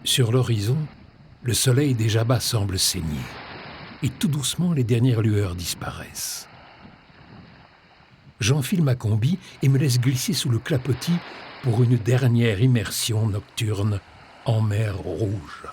Sur l'horizon, le soleil déjà bas semble saigner, et tout doucement les dernières lueurs disparaissent. J'enfile ma combi et me laisse glisser sous le clapotis pour une dernière immersion nocturne en mer Rouge.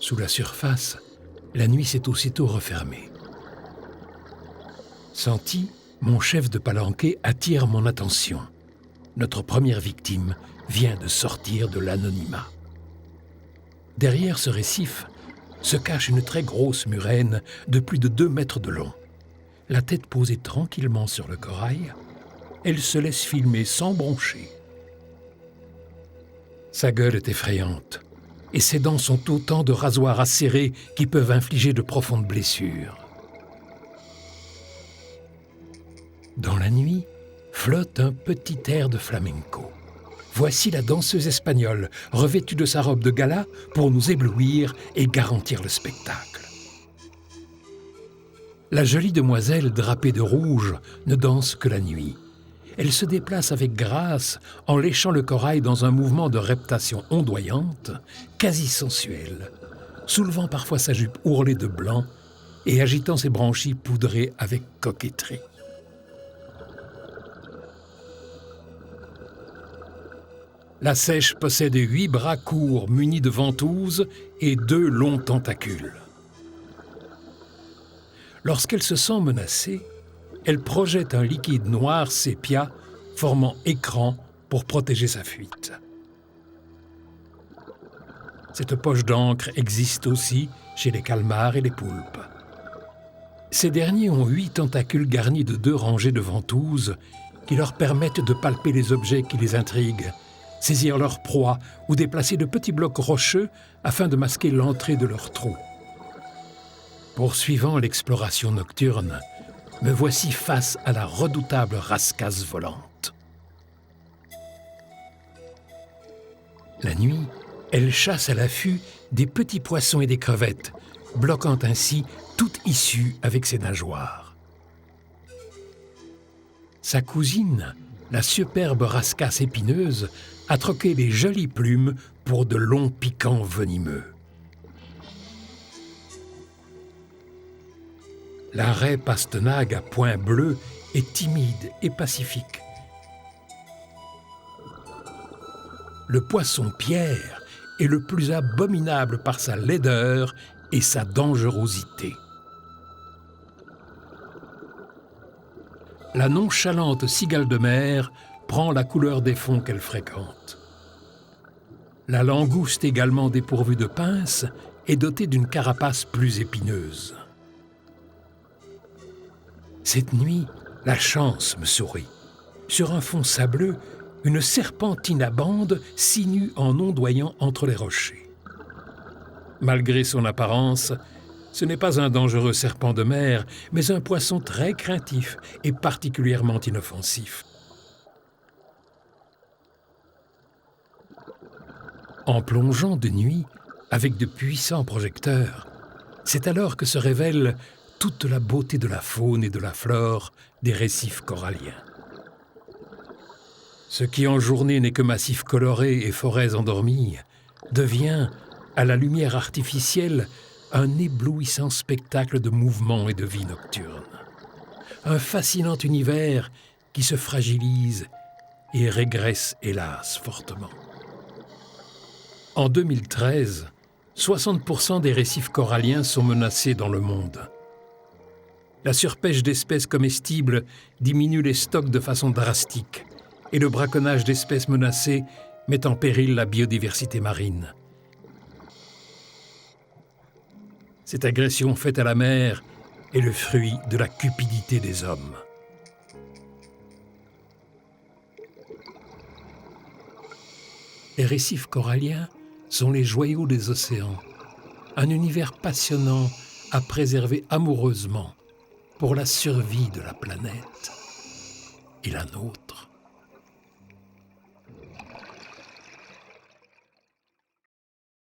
Sous la surface, la nuit s'est aussitôt refermée. Santi, mon chef de palanquée, attire mon attention. Notre première victime vient de sortir de l'anonymat. Derrière ce récif se cache une très grosse murène de plus de 2 mètres de long. La tête posée tranquillement sur le corail, elle se laisse filmer sans broncher. Sa gueule est effrayante, et ses dents sont autant de rasoirs acérés qui peuvent infliger de profondes blessures. Dans la nuit, flotte un petit air de flamenco. Voici la danseuse espagnole, revêtue de sa robe de gala pour nous éblouir et garantir le spectacle. La jolie demoiselle drapée de rouge ne danse que la nuit. Elle se déplace avec grâce en léchant le corail dans un mouvement de reptation ondoyante, quasi sensuel, soulevant parfois sa jupe ourlée de blanc et agitant ses branchies poudrées avec coquetterie. La seiche possède 8 bras courts munis de ventouses et 2 longs tentacules. Lorsqu'elle se sent menacée, elle projette un liquide noir sépia formant écran pour protéger sa fuite. Cette poche d'encre existe aussi chez les calmars et les poulpes. Ces derniers ont 8 tentacules garnis de 2 rangées de ventouses qui leur permettent de palper les objets qui les intriguent, saisir leur proie ou déplacer de petits blocs rocheux afin de masquer l'entrée de leur trou. Poursuivant l'exploration nocturne, me voici face à la redoutable rascasse volante. La nuit, elle chasse à l'affût des petits poissons et des crevettes, bloquant ainsi toute issue avec ses nageoires. Sa cousine, la superbe rascasse épineuse, a troqué les jolies plumes pour de longs piquants venimeux. La raie pastenague à poings bleus est timide et pacifique. Le poisson pierre est le plus abominable par sa laideur et sa dangerosité. La nonchalante cigale de mer prend la couleur des fonds qu'elle fréquente. La langouste, également dépourvue de pinces, est dotée d'une carapace plus épineuse. Cette nuit, la chance me sourit. Sur un fond sableux, une serpentine à bandes sinue en ondoyant entre les rochers. Malgré son apparence, ce n'est pas un dangereux serpent de mer, mais un poisson très craintif et particulièrement inoffensif. En plongeant de nuit, avec de puissants projecteurs, c'est alors que se révèle toute la beauté de la faune et de la flore des récifs coralliens. Ce qui en journée n'est que massifs colorés et forêts endormies, devient, à la lumière artificielle, un éblouissant spectacle de mouvement et de vie nocturne. Un fascinant univers qui se fragilise et régresse, hélas, fortement. En 2013, 60% des récifs coralliens sont menacés dans le monde. La surpêche d'espèces comestibles diminue les stocks de façon drastique et le braconnage d'espèces menacées met en péril la biodiversité marine. Cette agression faite à la mer est le fruit de la cupidité des hommes. Les récifs coralliens sont les joyaux des océans, un univers passionnant à préserver amoureusement, pour la survie de la planète et la nôtre.